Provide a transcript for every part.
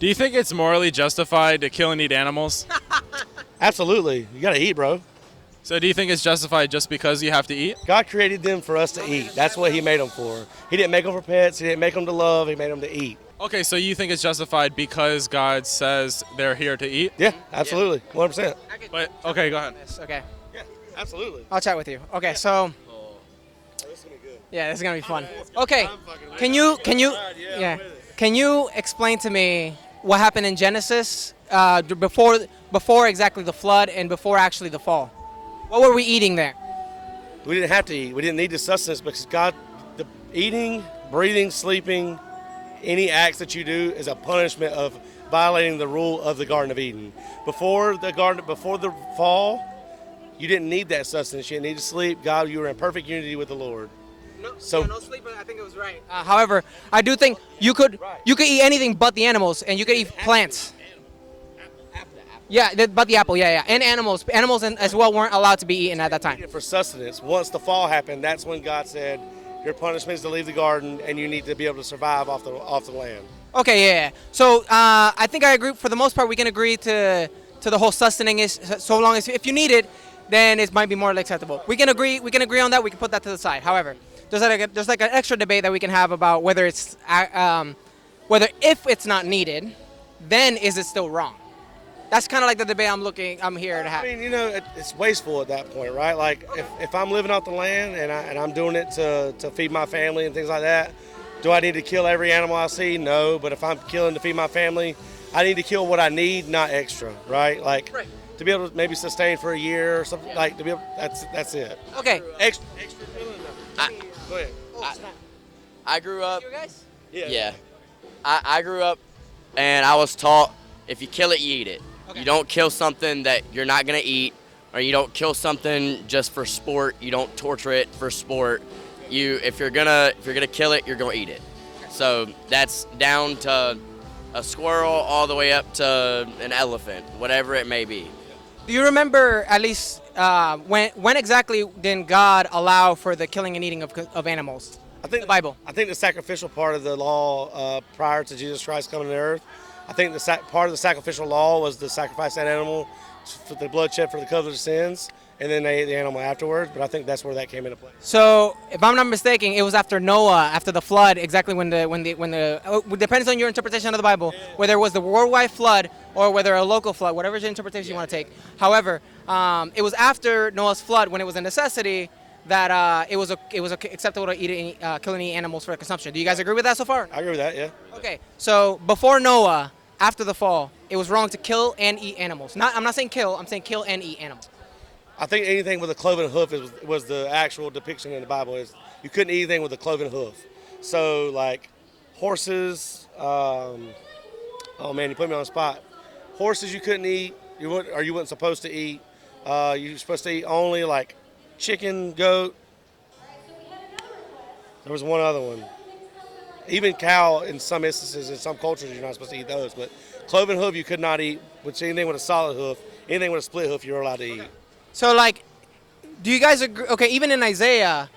Do you think it's morally justified to kill and eat animals? Absolutely. You got to eat, bro. So do you think it's justified just because you have to eat? God created them for us to eat. That's what he made them for. He didn't make them for pets. He didn't make them to love. He made them to eat. Okay, so you think it's justified because God says they're here to eat? Yeah, absolutely. 100%. But, okay, go ahead. Okay. Yeah, absolutely. I'll chat with you. Okay, so This is going to be good. yeah, this is gonna be fun. Okay, can you explain to me what happened in Genesis before exactly the flood and before actually the fall? What were we eating there? We didn't have to eat. We didn't need the sustenance because God, the eating, breathing, sleeping, any acts that you do is a punishment of violating the rule of the Garden of Eden. Before the fall, you didn't need that sustenance. You didn't need to sleep. God, you were in perfect unity with the Lord. No, So- no sleep. I think it was right. However, I do think you could eat anything but the animals, and you could eat plants. Yeah, but the apple, yeah, and animals as well weren't allowed to be eaten at that time. For sustenance. Once the fall happened, that's when God said, your punishment is to leave the garden, and you need to be able to survive off the land. Okay, yeah. So I think I agree. For the most part, we can agree to the whole sustenance. So long as if you need it, then it might be more acceptable. We can agree on that. We can put that to the side. However, there's like an extra debate that we can have about whether if it's not needed, then is it still wrong? That's kind of like the debate I'm here to have. I mean, it's wasteful at that point, right? Like, if I'm living off the land and I'm doing it to feed my family and things like that, do I need to kill every animal I see? No, but if I'm killing to feed my family, I need to kill what I need, not extra, right? Like, to be able to maybe sustain for a year or something, like, to be able, that's it. Okay. Extra killing, no. Go ahead. I grew up. You guys? Yeah. I grew up and I was taught if you kill it, you eat it. Okay. You don't kill something that you're not going to eat, or you don't kill something just for sport. You don't torture it for sport. If you're gonna kill it, you're going to eat it. So that's down to a squirrel all the way up to an elephant, whatever it may be. Do you remember at least when exactly did God allow for the killing and eating of animals? I think the Bible. I think the sacrificial part of the law prior to Jesus Christ coming to earth, I think part of the sacrificial law was to sacrifice that animal for the bloodshed for the cover of sins, and then they ate the animal afterwards. But I think that's where that came into play. So, if I'm not mistaken, it was after Noah, after the flood, exactly when it depends on your interpretation of the Bible, whether it was the worldwide flood or whether a local flood, whatever interpretation you want to take. However, it was after Noah's flood when it was a necessity that it was acceptable to kill and eat animals for consumption. Do you guys agree with that so far? I agree with that, yeah. Okay, so before Noah, after the fall, it was wrong to kill and eat animals. I'm not saying kill, I'm saying kill and eat animals. I think anything with a cloven hoof was the actual depiction in the Bible. Is you couldn't eat anything with a cloven hoof. So like horses, oh man, you put me on the spot. Horses you couldn't eat, you weren't supposed to eat. You were supposed to eat only like chicken, goat. There was one other one. Even cow, in some instances, in some cultures, you're not supposed to eat those. But cloven hoof, you could not eat. Which anything with a solid hoof, anything with a split hoof, you're allowed to eat. So, like, do you guys agree? Okay, even in Isaiah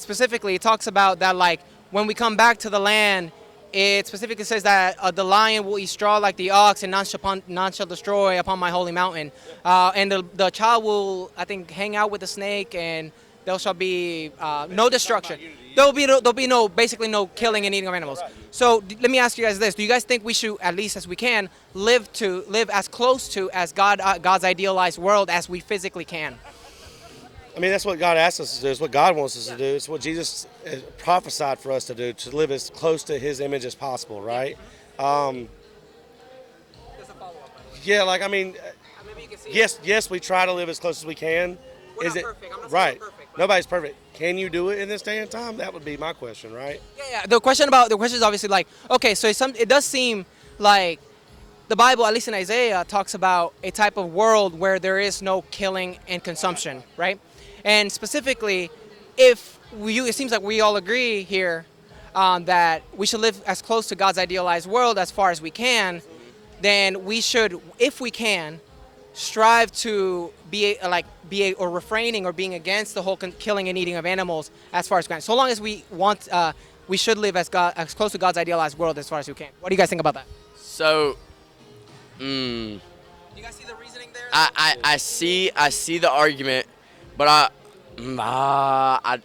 specifically, it talks about that, like, when we come back to the land, it specifically says that the lion will eat straw like the ox, and none shall destroy upon my holy mountain. And the child will, I think, hang out with the snake, and there shall be no destruction. There'll be basically no killing and eating of animals. So let me ask you guys this: do you guys think we should, at least as we can, live as close to as God's idealized world as we physically can? I mean, that's what God asks us to do. It's what God wants us to do. It's what Jesus prophesied for us to do, to live as close to His image as possible, right? Yeah, like, I mean, yes, we try to live as close as we can. We're not perfect. I'm not saying right? we're perfect, Nobody's perfect. Can you do it in this day and time? That would be my question, right? Yeah. The question is obviously like, okay, so it does seem like the Bible, at least in Isaiah, talks about a type of world where there is no killing and consumption, right? And specifically, it seems like we all agree here that we should live as close to God's idealized world as far as we can, then we should, if we can, strive to be refraining or being against the whole killing and eating of animals as far as we can. So long as we want we should live as close to God's idealized world as far as we can. What do you guys think about that? So, Do you guys see the reasoning there? I see the argument, but my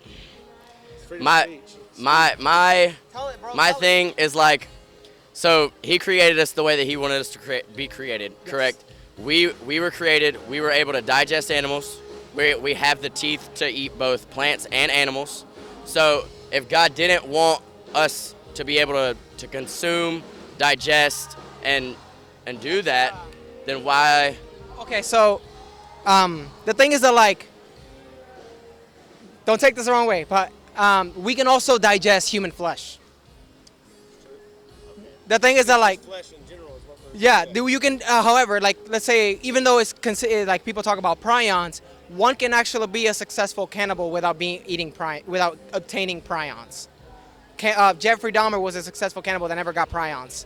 thing is like, so he created us the way that he wanted us to be created, correct? We were created, we were able to digest animals. We have the teeth to eat both plants and animals. So if God didn't want us to be able to consume, digest, and do that, then why? Okay, so the thing is that, like, don't take this the wrong way, but we can also digest human flesh. The thing is that, like, Flesh in general is what we're yeah, you can. However, like, let's say, even though it's considered, like, people talk about prions, one can actually be a successful cannibal without without obtaining prions. Jeffrey Dahmer was a successful cannibal that never got prions.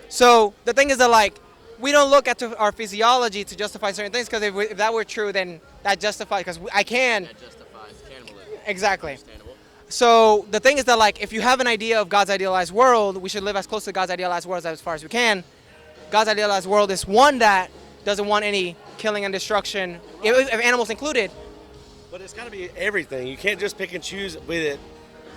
So the thing is that, like, we don't look at our physiology to justify certain things, because if that were true, then that justifies, because I can. That justifies cannibalism. Exactly. Understandable. So the thing is that, like, if you have an idea of God's idealized world, we should live as close to God's idealized world as far as we can. God's idealized world is one that doesn't want any killing and destruction, if animals included. But it's got to be everything. You can't just pick and choose with it,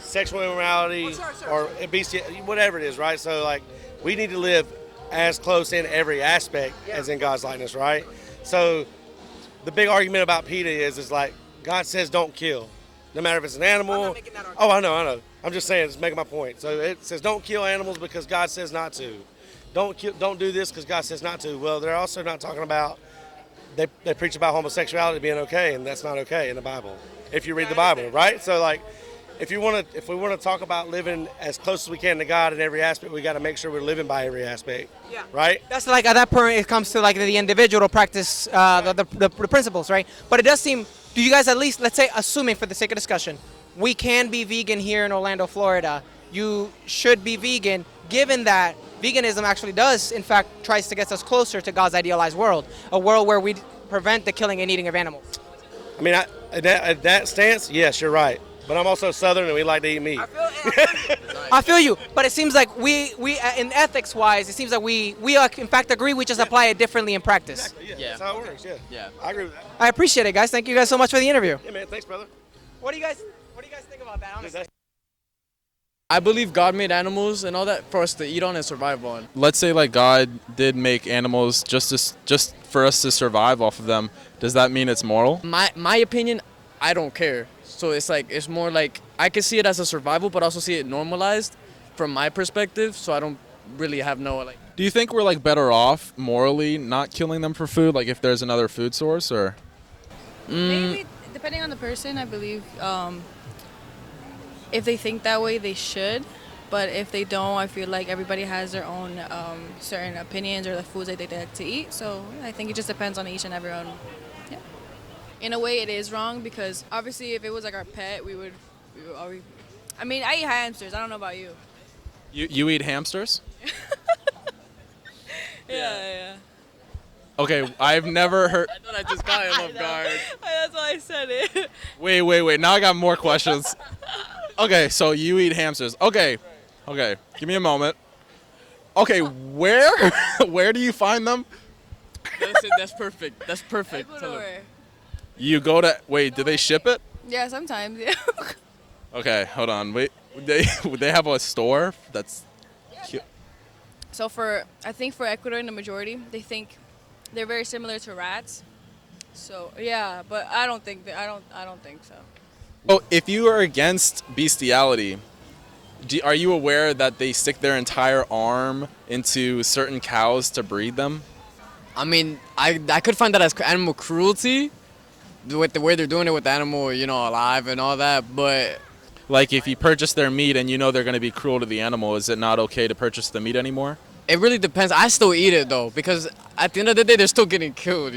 sexual immorality or bestiality, whatever it is, right? So, like, we need to live as close in every aspect as in God's likeness, right? So the big argument about PETA is like, God says don't kill, no matter if it's an animal. I'm not making that argument. Oh, I know. I'm just saying, it's making my point. So it says don't kill animals because God says not to. Don't do this because God says not to. Well, they're also not talking about, they preach about homosexuality being okay, and that's not okay in the Bible, if you read the Bible, right? So, like, if we want to talk about living as close as we can to God in every aspect, we got to make sure we're living by every aspect. Yeah. Right? That's, like, at that point it comes to, like, the individual to practice the principles, right? But it does seem, do you guys, at least, let's say, assuming for the sake of discussion, we can be vegan here in Orlando, Florida. You should be vegan, given that veganism actually does, in fact, tries to get us closer to God's idealized world, a world where we prevent the killing and eating of animals. I mean, at that stance, yes, you're right. But I'm also Southern, and we like to eat meat. I feel you, but it seems like we in ethics-wise, it seems like we in fact agree. We just apply it differently in practice. Exactly, Yeah. That's how it works. Yeah. I agree with that. I appreciate it, guys. Thank you guys so much for the interview. Yeah, man. Thanks, brother. What do you guys think about that? Honestly? I believe God made animals and all that for us to eat on and survive on. Let's say, like, God did make animals just for us to survive off of them. Does that mean it's moral? My opinion, I don't care. So it's more like I can see it as a survival, but also see it normalized from my perspective. So I don't really have no, like. Do you think we're, like, better off morally not killing them for food, like if there's another food source, or? Maybe, depending on the person, I believe if they think that way, they should. But if they don't, I feel like everybody has their own certain opinions or the foods that they like to eat. So I think it just depends on each and every one. Yeah. In a way, it is wrong because obviously, if it was like our pet, we would always. I mean, I eat hamsters. I don't know about you. You eat hamsters? Yeah. Okay, I've never heard. I thought I just got him off guard. That's why I said it. Wait. Now I got more questions. Okay, so you eat hamsters. Okay. Give me a moment. Okay, where do you find them? That's it. That's perfect. That's perfect. Tell him. You go to. Wait, do they ship it? Yeah, sometimes. Yeah. Okay, hold on. Wait, would they have a store that's? Cute? So I think for Ecuador, in the majority, they think they're very similar to rats. So yeah, but I don't think so. Well, if you are against bestiality, are you aware that they stick their entire arm into certain cows to breed them? I mean, I could find that as animal cruelty, with the way they're doing it with the animal, alive and all that. But Like, if you purchase their meat and you know they're going to be cruel to the animal, is it not okay to purchase the meat anymore? it really depends. I still eat it though, because at the end of the day, they're still getting killed.